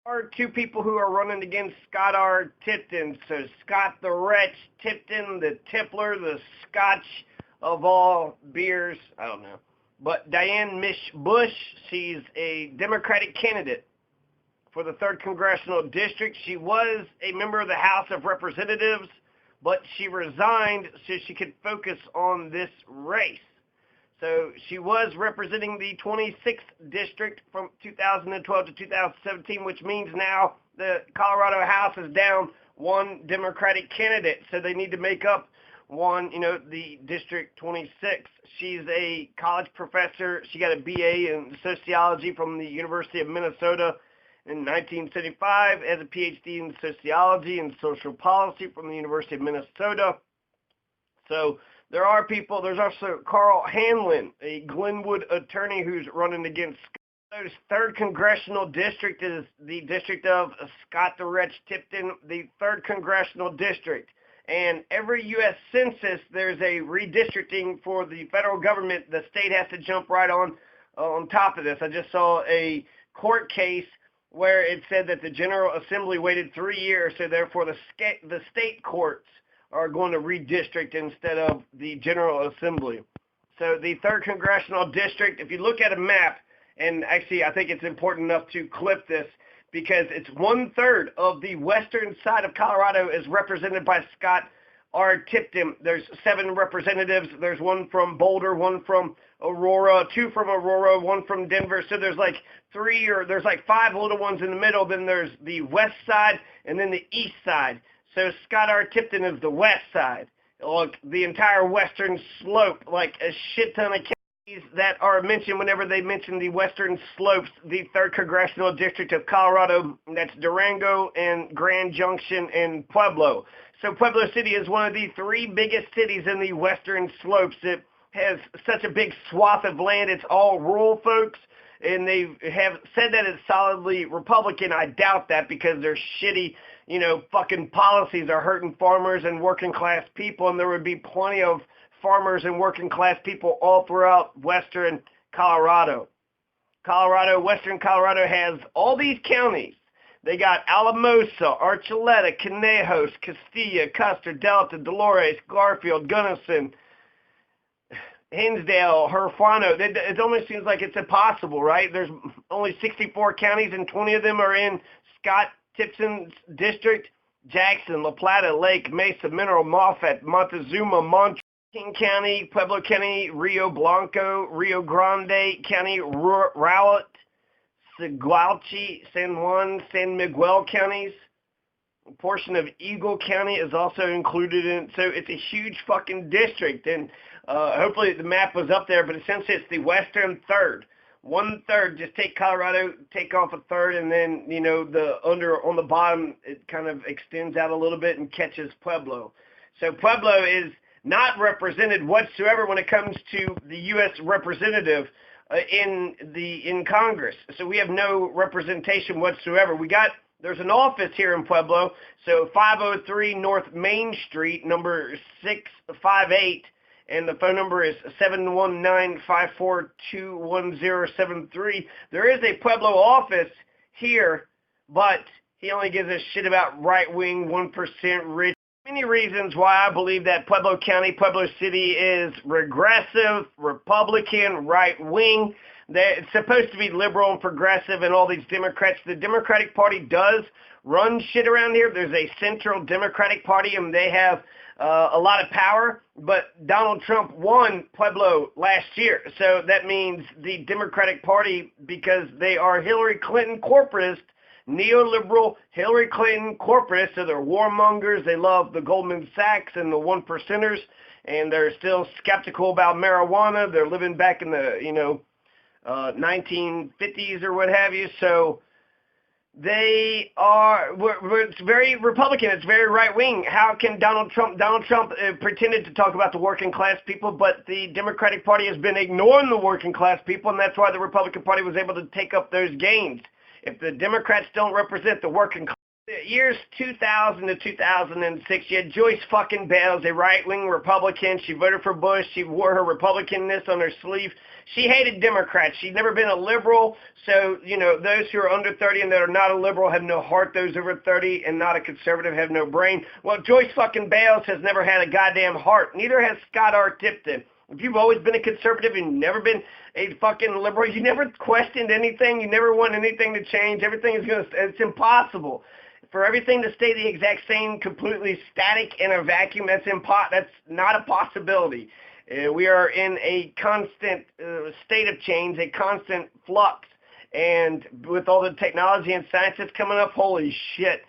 are two people who are running against Scott R. Tipton. So Scott the Wretch Tipton, the Tippler, the Scotch of all beers. I don't know. But Diane Mish Bush, she's a Democratic candidate for the 3rd Congressional District. She was a member of the House of Representatives, but she resigned so she could focus on this race. So she was representing the 26th District from 2012 to 2017, which means now the Colorado House is down one Democratic candidate. So they need to make up one, the District 26. She's a college professor. She got a BA in sociology from the University of Minnesota in 1975, has a PhD in sociology and social policy from the University of Minnesota. So there are people. There's also Carl Hanlon, a Glenwood attorney who's running against Scott's 3rd Congressional District is the district of Scott the Wretch Tipton, the 3rd Congressional District. And every U.S. census, there's a redistricting for the federal government. The state has to jump right on top of this. I just saw a court case where it said that the General Assembly waited 3 years, so therefore the state courts are going to redistrict instead of the General Assembly. So the 3rd Congressional District, if you look at a map, and actually I think it's important enough to clip this because it's 1/3 of the western side of Colorado is represented by Scott R. Tipton. There's 7 representatives. There's one from Boulder, one from Aurora, 2 from Aurora, 1 from Denver. So there's like 5 little ones in the middle. Then there's the west side and then the east side. So Scott R. Tipton is the west side. Look, the entire western slope, like a shit ton of counties that are mentioned whenever they mention the western slopes, the 3rd Congressional District of Colorado, that's Durango and Grand Junction and Pueblo. So Pueblo City is one of the 3 biggest cities in the western slopes. It has such a big swath of land. It's all rural folks, and they have said that it's solidly Republican. I doubt that because their shitty, fucking policies are hurting farmers and working class people, and there would be plenty of farmers and working class people all throughout western Colorado. Western Colorado has all these counties. They got Alamosa, Archuleta, Conejos, Castilla, Custer, Delta, Dolores, Garfield, Gunnison, Hinsdale, Herfano. It almost seems like it's impossible, right? There's only 64 counties, and 20 of them are in Scott Tipton's district. Jackson, La Plata, Lake, Mesa, Mineral, Moffat, Montezuma, Montrose, King County, Pueblo County, Rio Blanco, Rio Grande County, Rowlett, Segualchi, San Juan, San Miguel counties. A portion of Eagle County is also included in, so it's a huge fucking district, and hopefully the map was up there, but essentially it's the western third. 1/3, just take Colorado, take off 1/3, and then, on the bottom, it kind of extends out a little bit and catches Pueblo. So Pueblo is not represented whatsoever when it comes to the U.S. representative in Congress. So we have no representation whatsoever. There's an office here in Pueblo, so 503 North Main Street, number 658, and the phone number is 719-542-1073. There is a Pueblo office here, but he only gives a shit about right-wing, 1% rich. Many reasons why I believe that Pueblo County, Pueblo City is regressive, Republican, right-wing. It's supposed to be liberal and progressive and all these Democrats. The Democratic Party does run shit around here. There's a central Democratic Party, and they have a lot of power. But Donald Trump won Pueblo last year. So that means the Democratic Party, because they are Hillary Clinton corporatist, neoliberal Hillary Clinton corporatists, so they're warmongers. They love the Goldman Sachs and the one percenters, and they're still skeptical about marijuana. They're living back in the 1950s or what have you. So they are. It's very Republican. It's very right wing. How can Donald Trump pretended to talk about the working class people, but the Democratic Party has been ignoring the working class people, and that's why the Republican Party was able to take up those gains. If the Democrats don't represent the working class, Years 2000 to 2006, you had Joyce fucking Bales, a right-wing Republican. She voted for Bush. She wore her Republicanness on her sleeve. She hated Democrats. She'd never been a liberal. So, you know, those who are under 30 and that are not a liberal have no heart. Those over 30 and not a conservative have no brain. Well, Joyce fucking Bales has never had a goddamn heart. Neither has Scott R. Tipton. If you've always been a conservative and you've never been a fucking liberal, you never questioned anything, you never want anything to change, everything is it's impossible. For everything to stay the exact same, completely static in a vacuum, that's not a possibility. We are in a constant state of change, a constant flux. And with all the technology and science that's coming up, holy shit.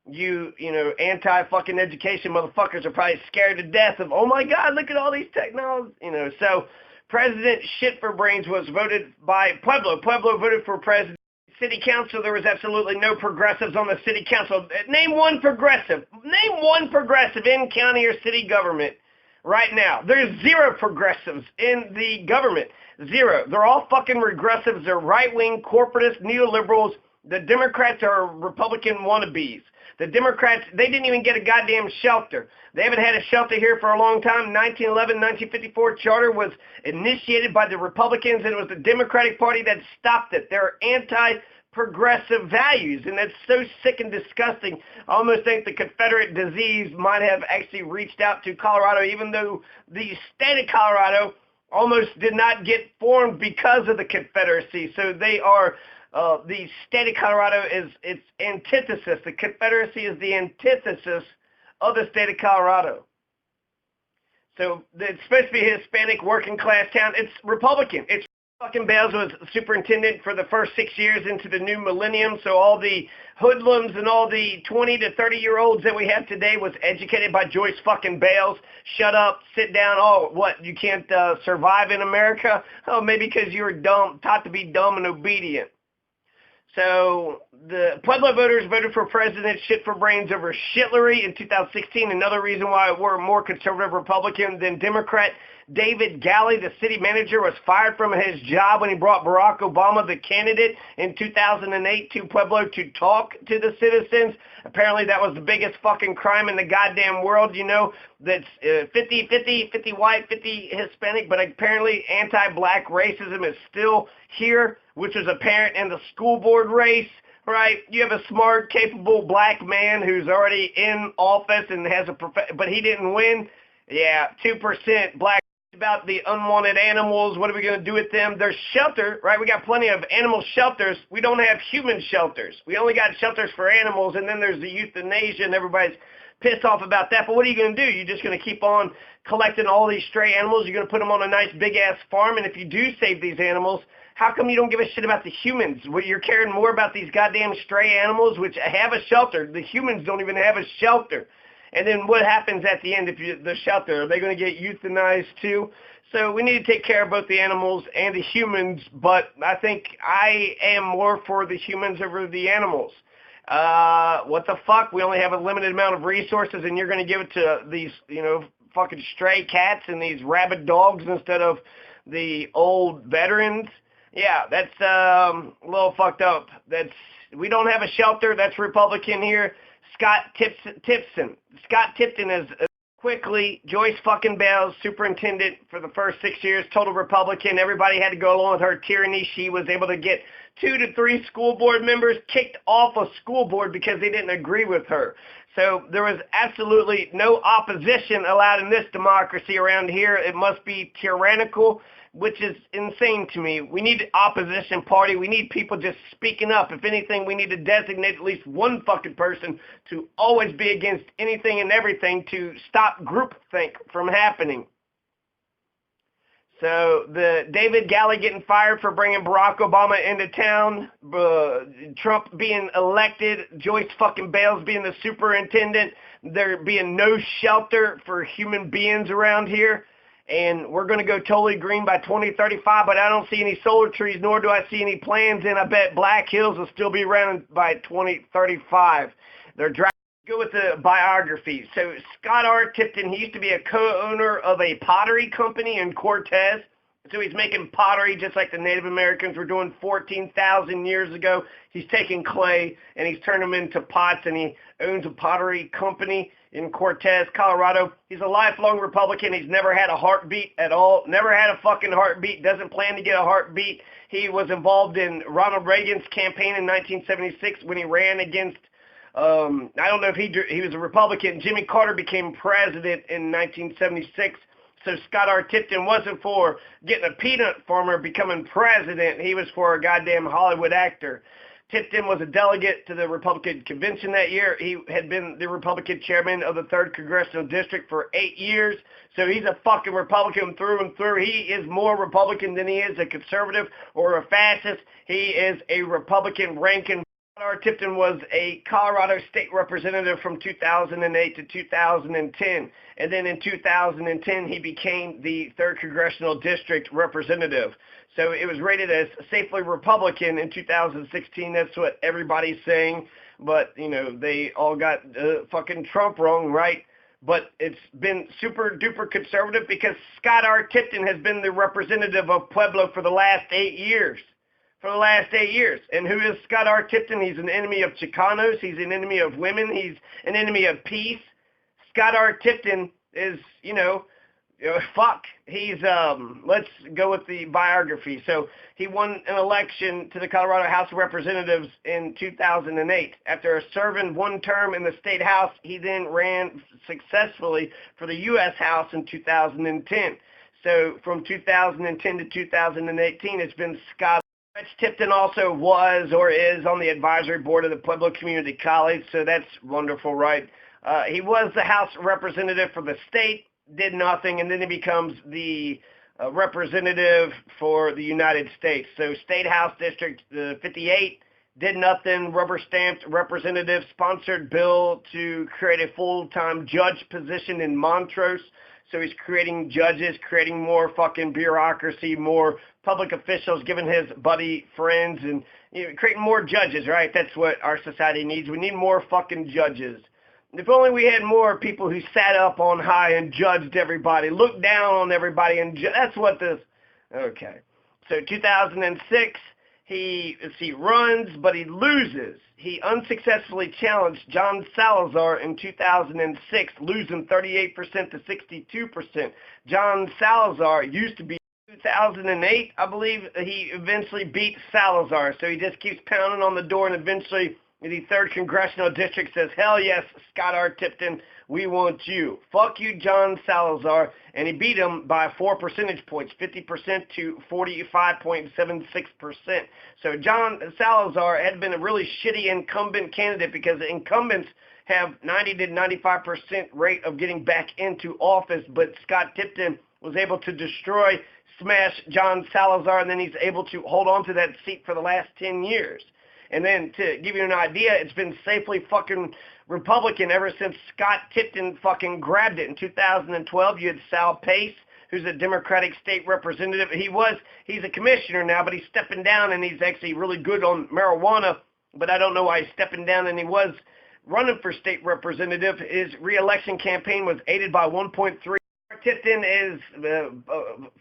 You know, anti-fucking education motherfuckers are probably scared to death of, oh my God, look at all these technologies. You know, so President Shit for Brains was voted by Pueblo. Pueblo voted for president. City council, there was absolutely no progressives on the city council. Name one progressive. Name one progressive in county or city government right now. There's zero progressives in the government. Zero. They're all fucking regressives. They're right-wing, corporatist, neoliberals. The Democrats are Republican wannabes. The Democrats, they didn't even get a goddamn shelter. They haven't had a shelter here for a long time. 1911, 1954 charter was initiated by the Republicans, and it was the Democratic Party that stopped it. They're anti-progressive values, and that's so sick and disgusting. I almost think the Confederate disease might have actually reached out to Colorado, even though the state of Colorado almost did not get formed because of the Confederacy. So they are... the state of Colorado is its antithesis. The Confederacy is the antithesis of the state of Colorado. So it's supposed to be a Hispanic working class town. It's Republican. It's fucking Bales was superintendent for the first 6 years into the new millennium. So all the hoodlums and all the 20 to 30-year-olds that we have today was educated by Joyce fucking Bales. Shut up, sit down. Oh, what, you can't survive in America? Oh, maybe because you were dumb, taught to be dumb and obedient. So the Pueblo voters voted for President Shit for Brains over Shitlery in 2016. Another reason why we're more conservative Republican than Democrat. David Galley, the city manager, was fired from his job when he brought Barack Obama, the candidate, in 2008 to Pueblo to talk to the citizens. Apparently that was the biggest fucking crime in the goddamn world, you know, that's 50 white, 50 Hispanic, but apparently anti-black racism is still here, which was apparent in the school board race. Right, you have a smart, capable black man who's already in office and has but he didn't win. Yeah, 2% black. About the unwanted animals. What are we going to do with them? There's shelter, right? We got plenty of animal shelters. We don't have human shelters. We only got shelters for animals, and then there's the euthanasia, and everybody's pissed off about that. But what are you going to do? You're just going to keep on collecting all these stray animals. You're going to put them on a nice big-ass farm, and if you do save these animals, how come you don't give a shit about the humans? You're caring more about these goddamn stray animals, which have a shelter. The humans don't even have a shelter. And then what happens at the end if the shelter? Are they going to get euthanized too? So we need to take care of both the animals and the humans, but I think I am more for the humans over the animals. What the fuck? We only have a limited amount of resources, and you're going to give it to these, you know, fucking stray cats and these rabid dogs instead of the old veterans? Yeah, that's a little fucked up. We don't have a shelter. That's Republican here. Scott Tipton is quickly Joyce fucking Bales, superintendent for the first 6 years, total Republican. Everybody had to go along with her tyranny. She was able to get 2 to 3 school board members kicked off a school board because they didn't agree with her. So there was absolutely no opposition allowed in this democracy around here. It must be tyrannical, which is insane to me. We need an opposition party. We need people just speaking up. If anything, we need to designate at least one fucking person to always be against anything and everything to stop groupthink from happening. So the David Galley getting fired for bringing Barack Obama into town, Trump being elected, Joyce fucking Bales being the superintendent, there being no shelter for human beings around here. And we're going to go totally green by 2035, but I don't see any solar trees, nor do I see any plans, and I bet Black Hills will still be around by 2035. They're driving. Go with the biography. So Scott R. Tipton, he used to be a co-owner of a pottery company in Cortez. So he's making pottery just like the Native Americans were doing 14,000 years ago. He's taking clay and he's turning them into pots, and he owns a pottery company in Cortez, Colorado. He's a lifelong Republican. He's never had a heartbeat at all. Never had a fucking heartbeat. Doesn't plan to get a heartbeat. He was involved in Ronald Reagan's campaign in 1976 when he ran against I don't know if he was a Republican. Jimmy Carter became president in 1976. So Scott R. Tipton wasn't for getting a peanut farmer becoming president. He was for a goddamn Hollywood actor. Tipton was a delegate to the Republican convention that year. He had been the Republican chairman of the 3rd Congressional District for 8 years. So he's a fucking Republican through and through. He is more Republican than he is a conservative or a fascist. He is a Republican ranking. Scott R. Tipton was a Colorado state representative from 2008 to 2010. And then in 2010, he became the 3rd Congressional District representative. So it was rated as safely Republican in 2016. That's what everybody's saying. But, you know, they all got fucking Trump wrong, right? But it's been super duper conservative because Scott R. Tipton has been the representative of Pueblo for the last 8 years. For the last 8 years. And who is Scott R. Tipton? He's an enemy of Chicanos. He's an enemy of women. He's an enemy of peace. Scott R. Tipton is, fuck. He's, let's go with the biography. So he won an election to the Colorado House of Representatives in 2008. After serving one term in the state house, he then ran successfully for the U.S. House in 2010. So from 2010 to 2018, it's been Scott. Tipton also was or is on the advisory board of the Pueblo Community College, so that's wonderful, right? He was the House representative for the state, did nothing, and then he becomes the representative for the United States. So State House District 58, did nothing, rubber-stamped representative, sponsored bill to create a full-time judge position in Montrose. So he's creating judges, creating more fucking bureaucracy, more public officials, giving his buddy friends, and creating more judges, right? That's what our society needs. We need more fucking judges. If only we had more people who sat up on high and judged everybody, looked down on everybody, and that's what this... Okay. So 2006, he runs, but he loses. He unsuccessfully challenged John Salazar in 2006, losing 38% to 62%. John Salazar used to be 2008, I believe. He eventually beat Salazar, so he just keeps pounding on the door, and eventually the 3rd Congressional District says, hell yes, Scott R. Tipton, we want you. Fuck you, John Salazar. And he beat him by 4 percentage points, 50% to 45.76%. So John Salazar had been a really shitty incumbent candidate because the incumbents have 90 to 95% rate of getting back into office, but Scott Tipton was able to smash John Salazar, and then he's able to hold on to that seat for the last 10 years. And then to give you an idea, it's been safely fucking Republican ever since Scott Tipton fucking grabbed it. In 2012, you had Sal Pace, who's a Democratic state representative. He's a commissioner now, but he's stepping down, and he's actually really good on marijuana, but I don't know why he's stepping down, and he was running for state representative. His re-election campaign was aided by 1.3. Tipton is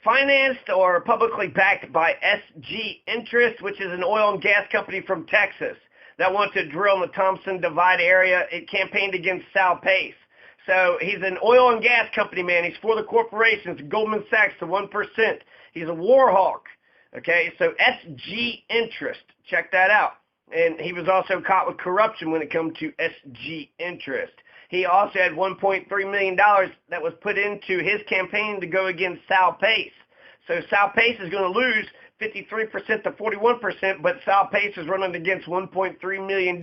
financed or publicly backed by SG Interest, which is an oil and gas company from Texas that wants to drill in the Thompson Divide area. It campaigned against Sal Pace. So he's an oil and gas company, man. He's for the corporations, Goldman Sachs, the 1%. He's a war hawk. Okay, so SG Interest. Check that out. And he was also caught with corruption when it comes to SG Interest. He also had $1.3 million that was put into his campaign to go against Sal Pace. So Sal Pace is going to lose 53% to 41%, but Sal Pace is running against $1.3 million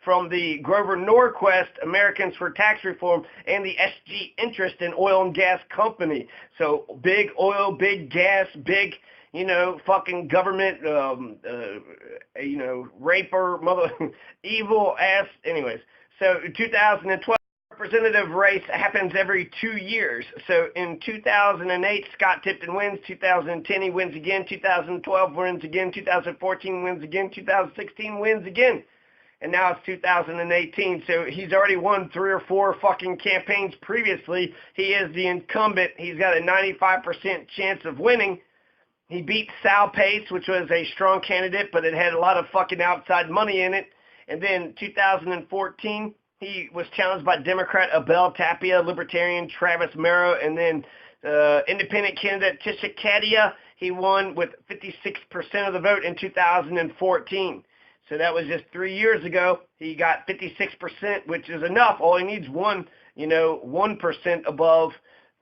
from the Grover Norquist Americans for Tax Reform and the SG Interest in Oil and Gas Company. So big oil, big gas, big, fucking government, raper, evil ass, anyways. So 2012 representative race happens every 2 years. So in 2008, Scott Tipton wins. 2010, he wins again. 2012 wins again. 2014 wins again. 2016 wins again. And now it's 2018. So he's already won 3 or 4 fucking campaigns previously. He is the incumbent. He's got a 95% chance of winning. He beat Sal Pace, which was a strong candidate, but it had a lot of fucking outside money in it. And then 2014, he was challenged by Democrat Abel Tapia, Libertarian Travis Merrow, and then independent candidate Tisha Kadia. He won with 56% of the vote in 2014. So that was just 3 years ago. He got 56%, which is enough. All he needs 1% above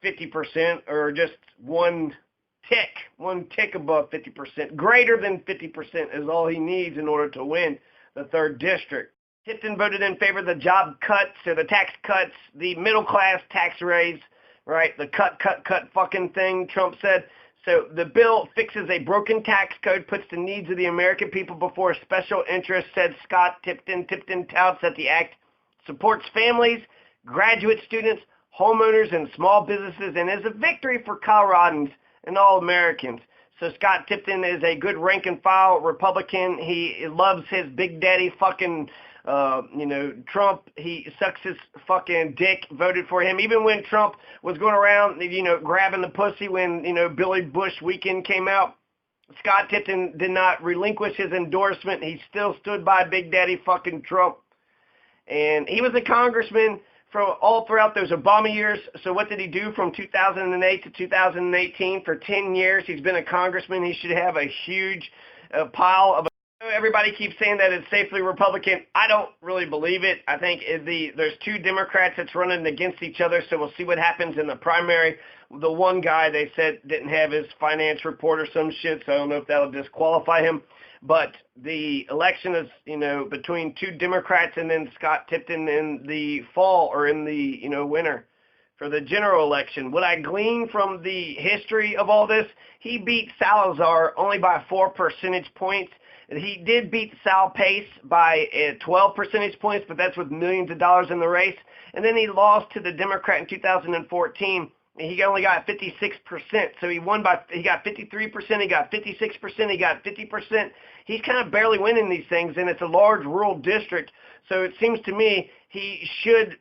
50%, or just one tick above 50%. Greater than 50% is all he needs in order to win the 3rd district. Tipton voted in favor of the job cuts, or the tax cuts, the middle class tax raise, right? The cut fucking thing, Trump said. So the bill fixes a broken tax code, puts the needs of the American people before special interests, said Scott Tipton. Tipton touts that the act supports families, graduate students, homeowners, and small businesses, and is a victory for Coloradans and all Americans. So Scott Tipton is a good rank and file Republican. He loves his big daddy fucking Trump. He sucks his fucking dick, voted for him. Even when Trump was going around, grabbing the pussy when, Billy Bush Weekend came out, Scott Tipton did not relinquish his endorsement. He still stood by big daddy fucking Trump. And he was a congressman for all throughout those Obama years. So what did he do from 2008 to 2018? For 10 years, he's been a congressman. He should have a huge pile of... Everybody keeps saying that it's safely Republican. I don't really believe it. I think there's 2 Democrats that's running against each other, so we'll see what happens in the primary. The one guy, they said, didn't have his finance report or some shit, so I don't know if that'll disqualify him. But the election is, between 2 Democrats and then Scott Tipton in the fall, or in the, winter for the general election. What I glean from the history of all this, he beat Salazar only by 4 percentage points. He did beat Sal Pace by 12 percentage points, but that's with millions of dollars in the race. And then he lost to the Democrat in 2014. And he only got 56%. So he got 53%, he got 56%, he got 50%. He's kind of barely winning these things, and it's a large rural district. So it seems to me he should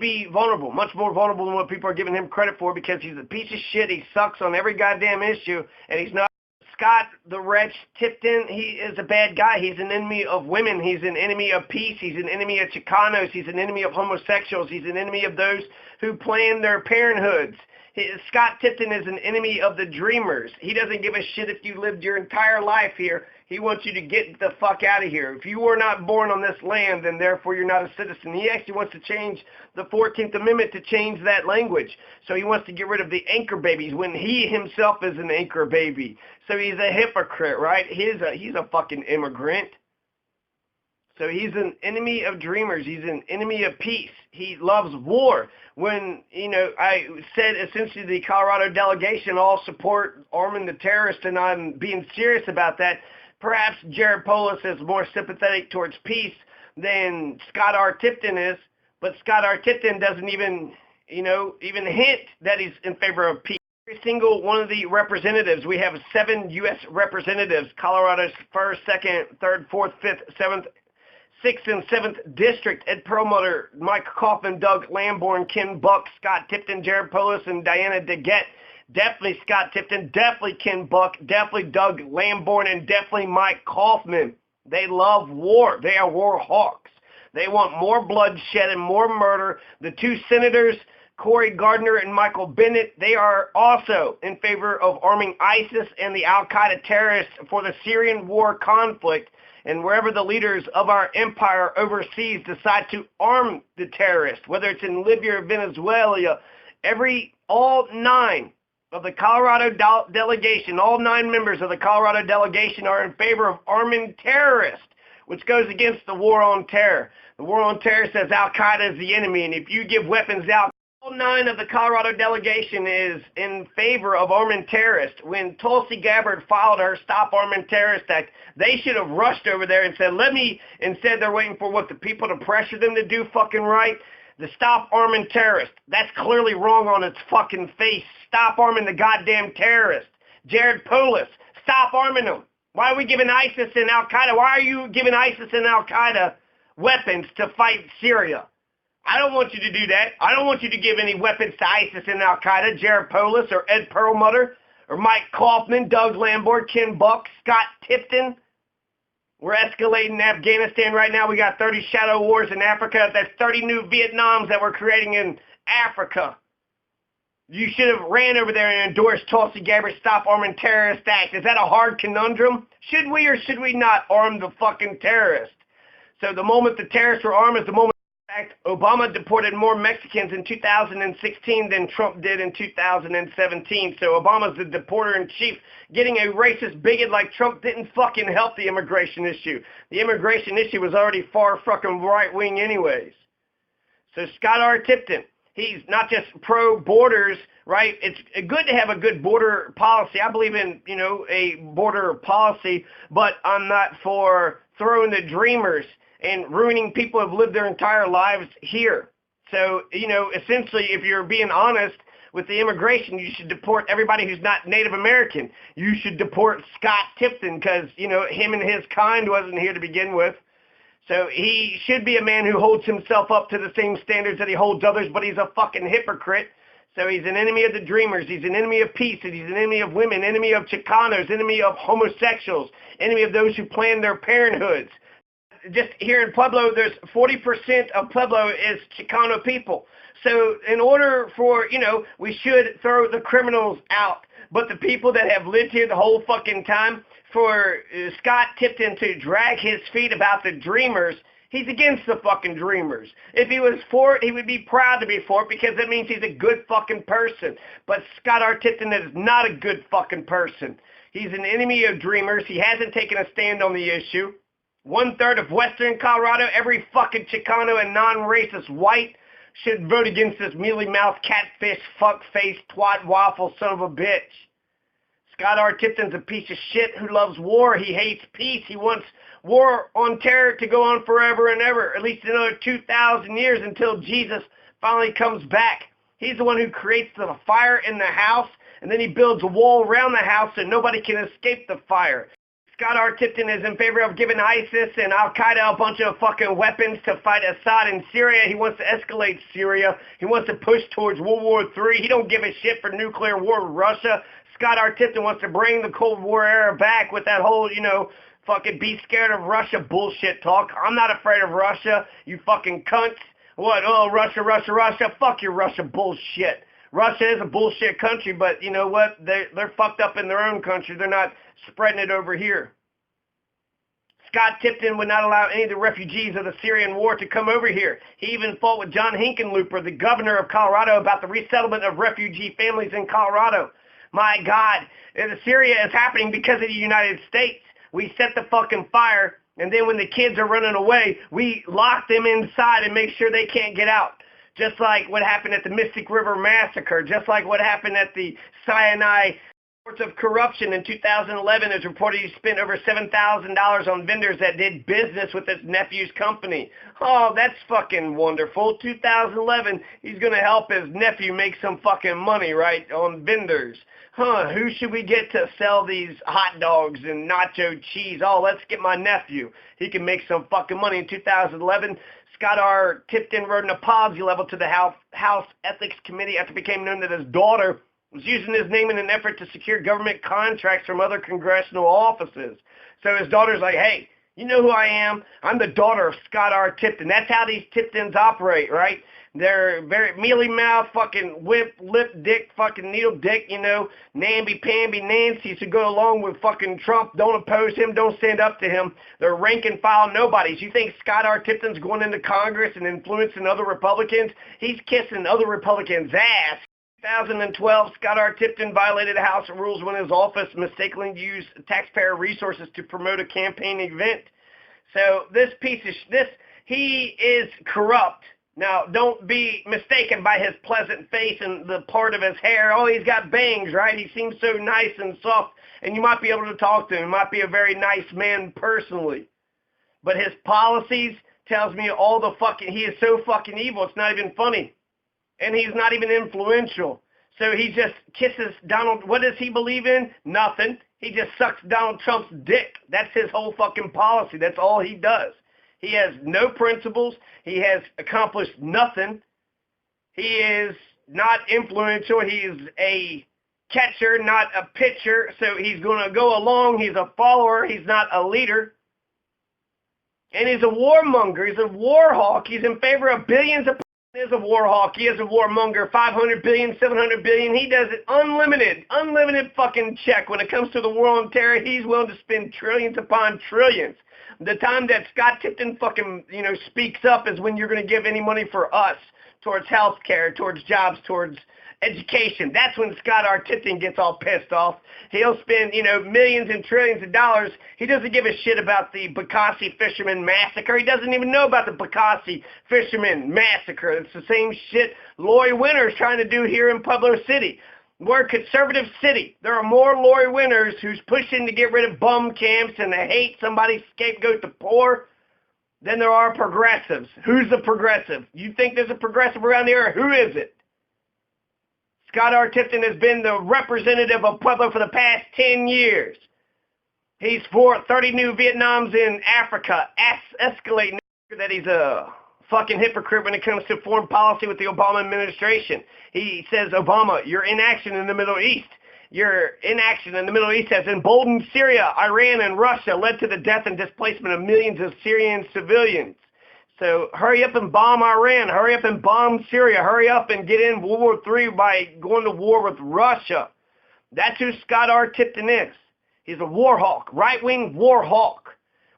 be vulnerable, much more vulnerable than what people are giving him credit for, because he's a piece of shit. He sucks on every goddamn issue, and he's not. Scott the Wretch Tipton, he is a bad guy. He's an enemy of women. He's an enemy of peace. He's an enemy of Chicanos. He's an enemy of homosexuals. He's an enemy of those who plan their parenthoods. Scott Tipton is an enemy of the dreamers. He doesn't give a shit if you lived your entire life here. He wants you to get the fuck out of here. If you were not born on this land, then therefore you're not a citizen. He actually wants to change the 14th Amendment to change that language. So he wants to get rid of the anchor babies when he himself is an anchor baby. So he's a hypocrite, right? He's a fucking immigrant. So he's an enemy of dreamers. He's an enemy of peace. He loves war. When, I said essentially the Colorado delegation all support arming the terrorists, and I'm being serious about that, perhaps Jared Polis is more sympathetic towards peace than Scott R. Tipton is, but Scott R. Tipton doesn't even hint that he's in favor of peace. Every single one of the representatives, we have 7 U.S. representatives, Colorado's 1st, 2nd, 3rd, 4th, 5th, 7th, 6th, and 7th District, Ed Perlmutter, Mike Kaufman, Doug Lamborn, Ken Buck, Scott Tipton, Jared Polis, and Diana DeGette. Definitely Scott Tipton, definitely Ken Buck, definitely Doug Lamborn, and definitely Mike Kaufman. They love war. They are war hawks. They want more bloodshed and more murder. The 2 senators, Cory Gardner and Michael Bennett, they are also in favor of arming ISIS and the al-Qaeda terrorists for the Syrian war conflict. And wherever the leaders of our empire overseas decide to arm the terrorists, whether it's in Libya or Venezuela, all 9 of the Colorado delegation, all 9 members of the Colorado delegation are in favor of arming terrorists, which goes against the war on terror. The war on terror says al-Qaeda is the enemy, and if you give weapons out, all 9 of the Colorado delegation is in favor of arming terrorists. When Tulsi Gabbard filed her Stop Arming Terrorists Act, they should have rushed over there and said, instead they're waiting for the people to pressure them to do fucking right. The Stop Arming Terrorists. That's clearly wrong on its fucking face. Stop arming the goddamn terrorists. Jared Polis, stop arming them. Why are we giving ISIS and al-Qaeda? Why are you giving ISIS and al-Qaeda weapons to fight Syria? I don't want you to do that. I don't want you to give any weapons to ISIS and al-Qaeda, Jared Polis or Ed Perlmutter or Mike Kaufman, Doug Lamborg, Ken Buck, Scott Tipton. We're escalating in Afghanistan right now. We got 30 shadow wars in Africa. That's 30 new Vietnams that we're creating in Africa. You should have ran over there and endorsed Tulsi Gabbard's Stop Arming Terrorists Act. Is that a hard conundrum? Should we or should we not arm the fucking terrorists? So the moment the terrorists were armed is the moment. In fact, Obama deported more Mexicans in 2016 than Trump did in 2017. So Obama's the deporter-in-chief. Getting a racist bigot like Trump didn't fucking help the immigration issue. The immigration issue was already far fucking right-wing anyways. So Scott R. Tipton, he's not just pro-borders, right? It's good to have a good border policy. I believe in, a border policy, but I'm not for throwing the dreamers and ruining people who have lived their entire lives here. So, essentially, if you're being honest with the immigration, you should deport everybody who's not Native American. You should deport Scott Tipton because, him and his kind wasn't here to begin with. So he should be a man who holds himself up to the same standards that he holds others, but he's a fucking hypocrite. So he's an enemy of the dreamers. He's an enemy of peace. And he's an enemy of women, enemy of Chicanos, enemy of homosexuals, enemy of those who plan their parenthoods. Just here in Pueblo, there's 40% of Pueblo is Chicano people. So in order for, we should throw the criminals out. But the people that have lived here the whole fucking time, for Scott Tipton to drag his feet about the dreamers, he's against the fucking dreamers. If he was for it, he would be proud to be for it because that means he's a good fucking person. But Scott R. Tipton is not a good fucking person. He's an enemy of dreamers. He hasn't taken a stand on the issue. 1/3 of Western Colorado, every fucking Chicano and non-racist white should vote against this mealy-mouthed, catfish, fuck-face, twat, waffle, son of a bitch. Scott R. Tipton's a piece of shit who loves war. He hates peace. He wants war on terror to go on forever and ever, at least another 2,000 years until Jesus finally comes back. He's the one who creates the fire in the house, and then he builds a wall around the house so nobody can escape the fire. Scott R. Tipton is in favor of giving ISIS and Al-Qaeda a bunch of fucking weapons to fight Assad in Syria. He wants to escalate Syria. He wants to push towards World War III. He don't give a shit for nuclear war with Russia. Scott R. Tipton wants to bring the Cold War era back with that whole, fucking be scared of Russia bullshit talk. I'm not afraid of Russia, you fucking cunts. What? Oh, Russia, Russia, Russia. Fuck your Russia bullshit. Russia is a bullshit country, but you know what? They're fucked up in their own country. They're not spreading it over here. Scott Tipton would not allow any of the refugees of the Syrian war to come over here. He even fought with John Hickenlooper, the governor of Colorado, about the resettlement of refugee families in Colorado. My God, Syria is happening because of the United States. We set the fucking fire, and then when the kids are running away, we lock them inside and make sure they can't get out. Just like what happened at the Mystic River Massacre, just like what happened at the Sinai reports of corruption in 2011. It's reported he spent over $7,000 on vendors that did business with his nephew's company. Oh, that's fucking wonderful. 2011, he's going to help his nephew make some fucking money, right, on vendors. Who should we get to sell these hot dogs and nacho cheese? Oh, let's get my nephew. He can make some fucking money. In 2011, Scott R. Tipton wrote an apology letter to the House Ethics Committee after it became known that his daughter was using his name in an effort to secure government contracts from other congressional offices. So his daughter's like, hey, you know who I am? I'm the daughter of Scott R. Tipton. That's how these Tiptons operate, right? They're very mealy-mouthed, fucking whip, lip dick, fucking needle dick, namby-pamby Nancy's who go along with fucking Trump. Don't oppose him. Don't stand up to him. They're rank-and-file nobodies. You think Scott R. Tipton's going into Congress and influencing other Republicans? He's kissing other Republicans' ass. 2012, Scott R. Tipton violated House rules when his office mistakenly used taxpayer resources to promote a campaign event. So this he is corrupt. Now, don't be mistaken by his pleasant face and the part of his hair. Oh, he's got bangs, right? He seems so nice and soft, and you might be able to talk to him. He might be a very nice man personally. But his policies tells me he is so fucking evil, it's not even funny. And he's not even influential. So he just kisses Donald. What does he believe in? Nothing. He just sucks Donald Trump's dick. That's his whole fucking policy. That's all he does. He has no principles. He has accomplished nothing. He is not influential. He is a catcher, not a pitcher, so he's going to go along. He's a follower. He's not a leader. And he's a warmonger. He's a war hawk. He's in favor of billions of. He is a war hawk. He is a warmonger. 500 billion, 700 billion. He does it unlimited fucking check. When it comes to the war on terror, he's willing to spend trillions upon trillions. The time that Scott Tipton fucking, speaks up is when you're going to give any money for us towards health care, towards jobs, towards education. That's when Scott R. Tipton gets all pissed off. He'll spend, millions and trillions of dollars. He doesn't give a shit about the Bikasi fisherman massacre. He doesn't even know about the Bikasi fisherman massacre. It's the same shit Lori Winter's trying to do here in Pueblo City. We're a conservative city. There are more Lori Winters who's pushing to get rid of bum camps and to hate somebody scapegoat the poor than there are progressives. Who's the progressive? You think there's a progressive around here? Who is it? Scott R. Tipton has been the representative of Pueblo for the past 10 years. He's for 30 new Vietnams in Africa, escalating that he's a fucking hypocrite when it comes to foreign policy with the Obama administration. He says, Obama, your inaction in the Middle East. Your inaction in the Middle East has emboldened Syria, Iran, and Russia, led to the death and displacement of millions of Syrian civilians. So hurry up and bomb Iran. Hurry up and bomb Syria. Hurry up and get in World War III by going to war with Russia. That's who Scott R. Tipton is. He's a war hawk, right-wing war hawk.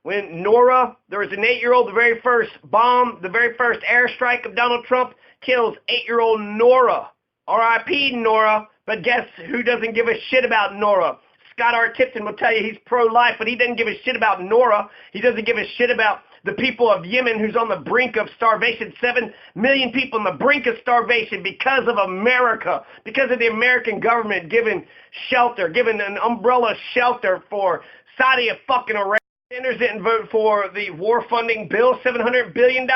When Nora, there was an 8-year-old, the very first bomb, the very first airstrike of Donald Trump kills 8-year-old Nora. R.I.P. Nora. But guess who doesn't give a shit about Nora? Scott R. Tipton will tell you he's pro-life, but he doesn't give a shit about Nora. He doesn't give a shit about the people of Yemen who's on the brink of starvation. 7 million people on the brink of starvation because of America, because of the American government giving shelter, giving an umbrella shelter for Saudi fucking Arabia. Senators didn't vote for the war funding bill, $700 billion.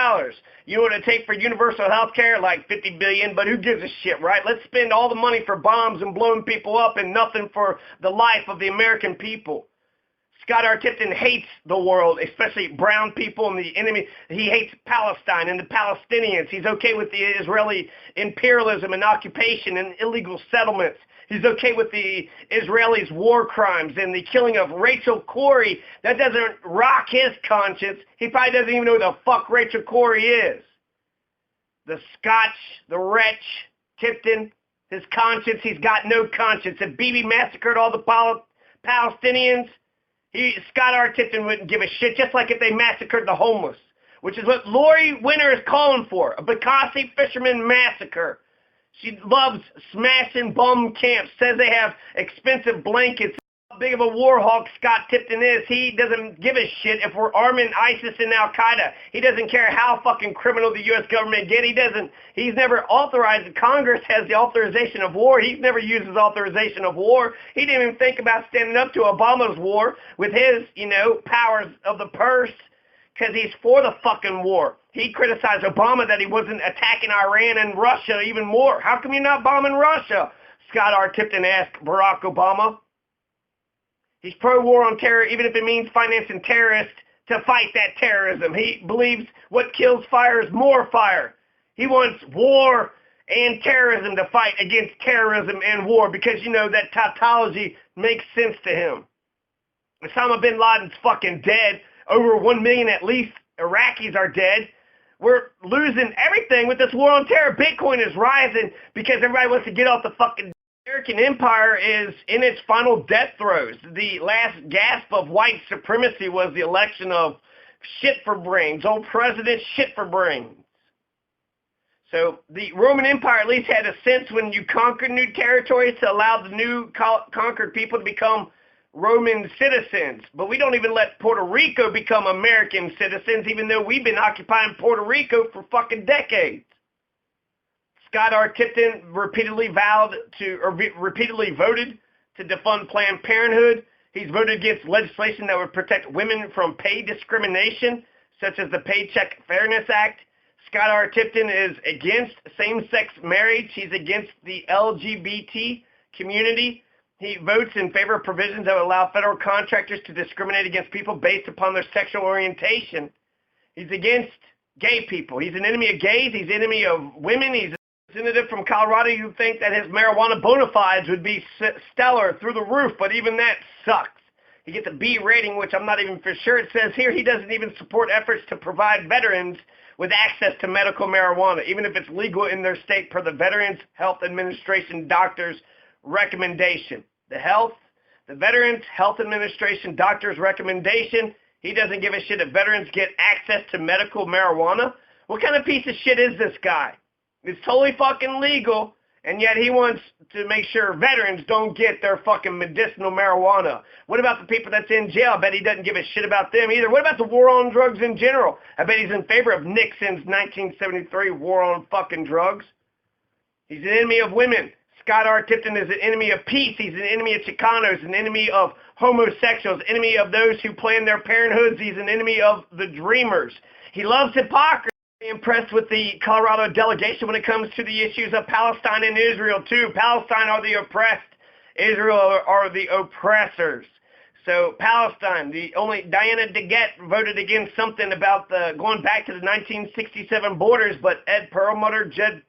You know what it take for universal health care? Like $50 billion, but who gives a shit, right? Let's spend all the money for bombs and blowing people up and nothing for the life of the American people. Scott R. Tipton hates the world, especially brown people and the enemy. He hates Palestine and the Palestinians. He's okay with the Israeli imperialism and occupation and illegal settlements. He's okay with the Israelis' war crimes and the killing of Rachel Corrie. That doesn't rock his conscience. He probably doesn't even know who the fuck Rachel Corrie is. The Scotch, the wretch, Tipton, his conscience, he's got no conscience. If Bibi massacred all the Palestinians, Scott R. Tipton wouldn't give a shit, just like if they massacred the homeless, which is what Lori Winter is calling for, a Bikasi fisherman massacre. She loves smashing bum camps, says they have expensive blankets. How big of a war hawk Scott Tipton is, he doesn't give a shit if we're arming ISIS and Al-Qaeda. He doesn't care how fucking criminal the U.S. government get. He's never authorized, Congress has the authorization of war. He's never used his authorization of war. He didn't even think about standing up to Obama's war with his, powers of the purse, because he's for the fucking war. He criticized Obama that he wasn't attacking Iran and Russia even more. How come you're not bombing Russia? Scott R. Tipton asked Barack Obama. He's pro-war on terror, even if it means financing terrorists to fight that terrorism. He believes what kills fire is more fire. He wants war and terrorism to fight against terrorism and war because, that tautology makes sense to him. Osama bin Laden's fucking dead. Over 1 million at least Iraqis are dead. We're losing everything with this war on terror. Bitcoin is rising because everybody wants to get off the fucking. American empire is in its final death throes. The last gasp of white supremacy was the election of shit for brains, old president shit for brains. So the Roman Empire at least had a sense when you conquered new territories to allow the new conquered people to become Roman citizens. But we don't even let Puerto Rico become American citizens, even though we've been occupying Puerto Rico for fucking decades. Scott R. Tipton repeatedly voted to defund Planned Parenthood. He's voted against legislation that would protect women from pay discrimination, such as the Paycheck Fairness Act. Scott R. Tipton is against same-sex marriage. He's against the LGBT community. He votes in favor of provisions that would allow federal contractors to discriminate against people based upon their sexual orientation. He's against gay people. He's an enemy of gays. He's an enemy of women. He's Representative from Colorado, you think that his marijuana bona fides would be stellar through the roof, but even that sucks. He gets a B rating, which I'm not even for sure. It says here he doesn't even support efforts to provide veterans with access to medical marijuana, even if it's legal in their state per the Veterans Health Administration doctor's recommendation. The Veterans Health Administration doctor's recommendation, he doesn't give a shit if veterans get access to medical marijuana. What kind of piece of shit is this guy? It's totally fucking legal, and yet he wants to make sure veterans don't get their fucking medicinal marijuana. What about the people that's in jail? I bet he doesn't give a shit about them either. What about the war on drugs in general? I bet he's in favor of Nixon's 1973 war on fucking drugs. He's an enemy of women. Scott R. Tipton is an enemy of peace. He's an enemy of Chicanos, an enemy of homosexuals, enemy of those who plan their parenthoods. He's an enemy of the dreamers. He loves hypocrisy. Impressed with the Colorado delegation when it comes to the issues of Palestine and Israel too. Palestine are the oppressed. Israel are the oppressors. So Palestine, the only Diana DeGette voted against something about the going back to the 1967 borders, but Ed Perlmutter, Jared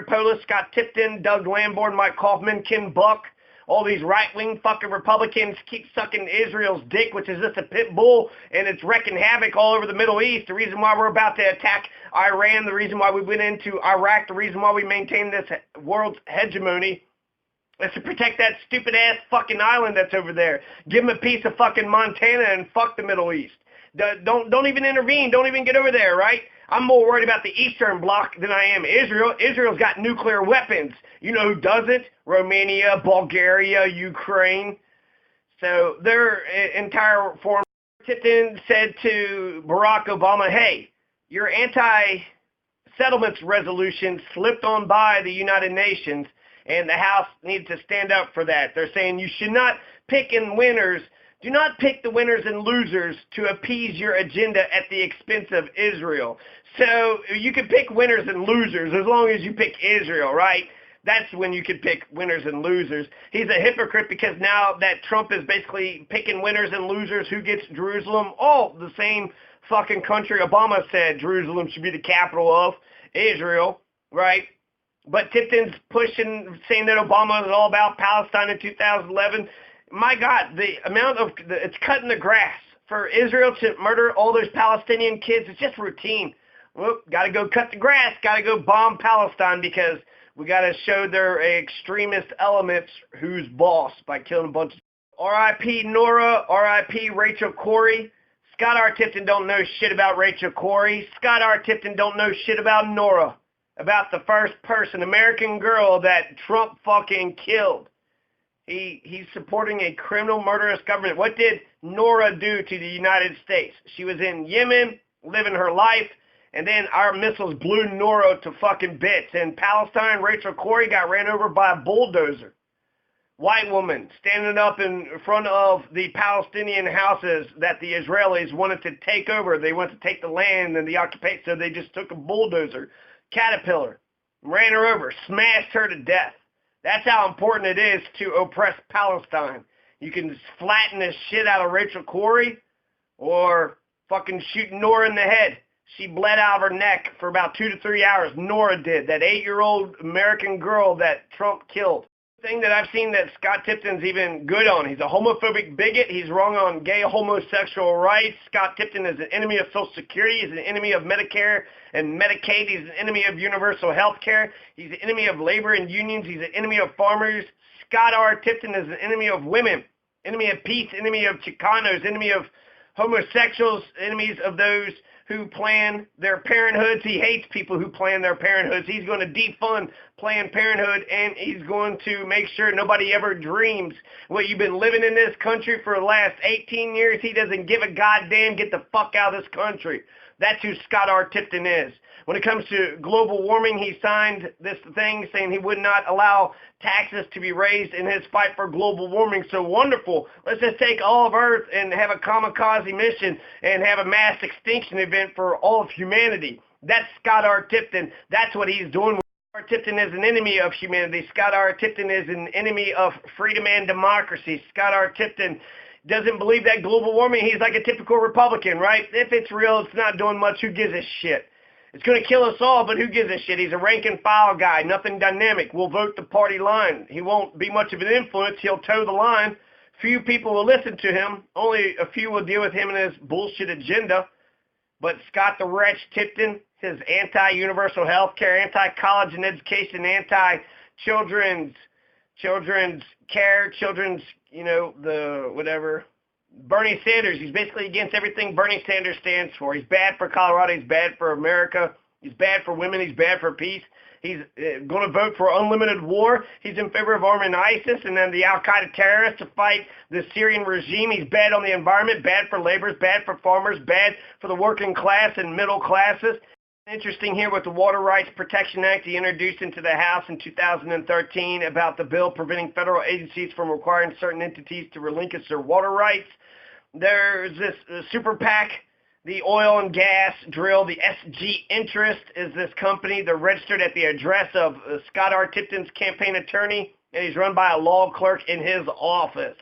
Polis, Scott Tipton, Doug Lamborn, Mike Kaufman, Ken Buck, all these right-wing fucking Republicans keep sucking Israel's dick, which is just a pit bull, and it's wrecking havoc all over the Middle East. The reason why we're about to attack Iran, the reason why we went into Iraq, the reason why we maintain this world's hegemony is to protect that stupid-ass fucking island that's over there. Give them a piece of fucking Montana and fuck the Middle East. Don't even intervene. Don't even get over there, right? I'm more worried about the Eastern Bloc than I am Israel. Israel's got nuclear weapons. You know who doesn't? Romania, Bulgaria, Ukraine. So their entire foreign Tipton said to Barack Obama, hey, your anti-settlements resolution slipped on by the United Nations, and the House needs to stand up for that. They're saying you should not pick in winners. Do not pick the winners and losers to appease your agenda at the expense of Israel. So you can pick winners and losers as long as you pick Israel, right? That's when you can pick winners and losers. He's a hypocrite because now that Trump is basically picking winners and losers, who gets Jerusalem? Oh, the same fucking country Obama said Jerusalem should be the capital of, Israel, right? But Tipton's pushing, saying that Obama is all about Palestine in 2011. My God, the amount of, it's cutting the grass. For Israel to murder all those Palestinian kids, it's just routine. Well, got to go cut the grass, got to go bomb Palestine because we got to show their extremist elements who's boss by killing a bunch of R.I.P. Nora, R.I.P. Rachel Corrie. Scott R. Tipton don't know shit about Rachel Corrie. Scott R. Tipton don't know shit about Nora, about the first person, American girl that Trump fucking killed. He's supporting a criminal, murderous government. What did Nora do to the United States? She was in Yemen, living her life, and then our missiles blew Nora to fucking bits. In Palestine, Rachel Corrie got ran over by a bulldozer. White woman standing up in front of the Palestinian houses that the Israelis wanted to take over. They wanted to take the land and the occupation, so they just took a bulldozer, caterpillar, ran her over, smashed her to death. That's how important it is to oppress Palestine. You can flatten the shit out of Rachel Corrie or fucking shoot Nora in the head. She bled out of her neck for about 2 to 3 hours. Nora did. That 8-year-old American girl that Trump killed. Thing that I've seen that Scott Tipton's even good on. He's a homophobic bigot. He's wrong on gay homosexual rights. Scott Tipton is an enemy of Social Security. He's an enemy of Medicare and Medicaid. He's an enemy of universal health care. He's an enemy of labor and unions. He's an enemy of farmers. Scott R. Tipton is an enemy of women, enemy of peace, enemy of Chicanos, enemy of homosexuals, enemies of those who plan their parenthoods. He hates people who plan their parenthoods. He's going to defund Planned Parenthood, and he's going to make sure nobody ever dreams what you've been living in this country for the last 18 years. He doesn't give a goddamn. Get the fuck out of this country. That's who Scott R. Tipton is. When it comes to global warming, he signed this thing saying he would not allow taxes to be raised in his fight for global warming. So wonderful. Let's just take all of Earth and have a kamikaze mission and have a mass extinction event for all of humanity. That's Scott R. Tipton. That's what he's doing. Scott R. Tipton is an enemy of humanity. Scott R. Tipton is an enemy of freedom and democracy. Scott R. Tipton doesn't believe that global warming. He's like a typical Republican, right? If it's real, it's not doing much. Who gives a shit? It's going to kill us all, but who gives a shit? He's a rank and file guy, nothing dynamic. We'll vote the party line. He won't be much of an influence. He'll toe the line. Few people will listen to him. Only a few will deal with him and his bullshit agenda. But Scott the Wretch Tipton, his anti-universal health care, anti-college and education, anti-children's care, the whatever. Bernie Sanders, he's basically against everything Bernie Sanders stands for. He's bad for Colorado. He's bad for America. He's bad for women. He's bad for peace. He's going to vote for unlimited war. He's in favor of arming ISIS and then the Al-Qaeda terrorists to fight the Syrian regime. He's bad on the environment, bad for laborers, bad for farmers, bad for the working class and middle classes. Interesting here with the Water Rights Protection Act he introduced into the House in 2013 about the bill preventing federal agencies from requiring certain entities to relinquish their water rights. There's this super PAC, the oil and gas drill, the SG Interest is this company. They're registered at the address of Scott R. Tipton's campaign attorney, and he's run by a law clerk in his office.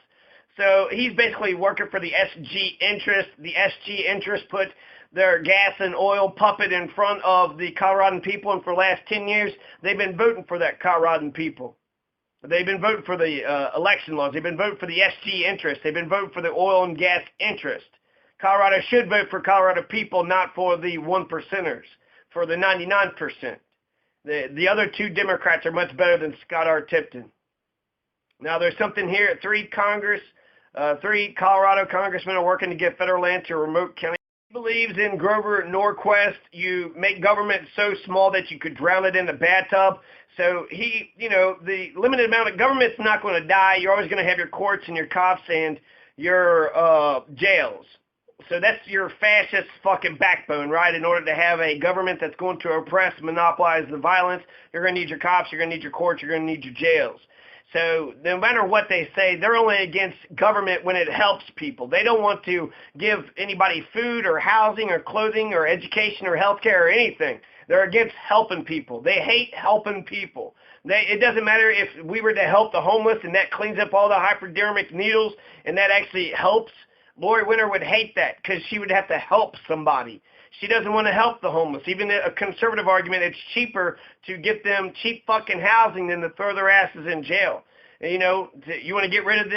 So he's basically working for the SG Interest. The SG Interest put their gas and oil puppet in front of the Coloradan people, and for the last 10 years, they've been voting for that Coloradan people. They've been voting for the election laws. They've been voting for the SG Interest. They've been voting for the oil and gas interest. Colorado should vote for Colorado people, not for the 1%ers, for the 99%. The other two Democrats are much better than Scott R. Tipton. Now, there's something here at three Colorado congressmen are working to get federal land to remote county. He believes in Grover Norquist. You make government so small that you could drown it in the bathtub. So the limited amount of government's not going to die. You're always going to have your courts and your cops and your jails. So that's your fascist fucking backbone, right? In order to have a government that's going to oppress, monopolize the violence, you're going to need your cops, you're going to need your courts, you're going to need your jails. So no matter what they say, they're only against government when it helps people. They don't want to give anybody food or housing or clothing or education or health care or anything. They're against helping people. They hate helping people. It doesn't matter if we were to help the homeless and that cleans up all the hypodermic needles and that actually helps. Lori Winter would hate that because she would have to help somebody. She doesn't want to help the homeless. Even a conservative argument, it's cheaper to get them cheap fucking housing than to throw their asses in jail. And, you want to get rid of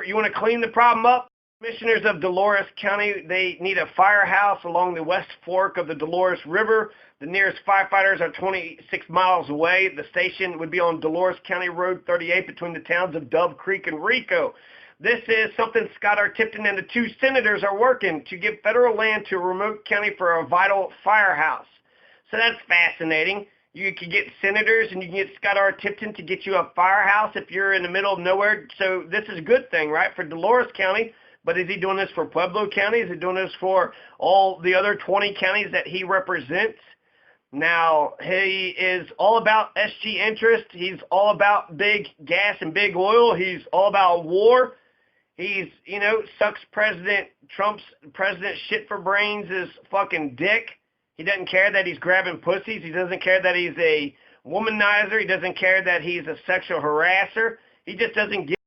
you want to clean the problem up? Commissioners of Dolores County, they need a firehouse along the west fork of the Dolores River. The nearest firefighters are 26 miles away. The station would be on Dolores County Road 38 between the towns of Dove Creek and Rico. This is something Scott R. Tipton and the two senators are working to give federal land to a remote county for a vital firehouse. So that's fascinating. You can get senators and you can get Scott R. Tipton to get you a firehouse if you're in the middle of nowhere. So this is a good thing, right, for Dolores County. But is he doing this for Pueblo County? Is he doing this for all the other 20 counties that he represents? Now, he is all about SG Interest. He's all about big gas and big oil. He's all about war. He's, sucks President Trump's president shit for brains is fucking dick. He doesn't care that he's grabbing pussies. He doesn't care that he's a womanizer. He doesn't care that he's a sexual harasser. He just doesn't give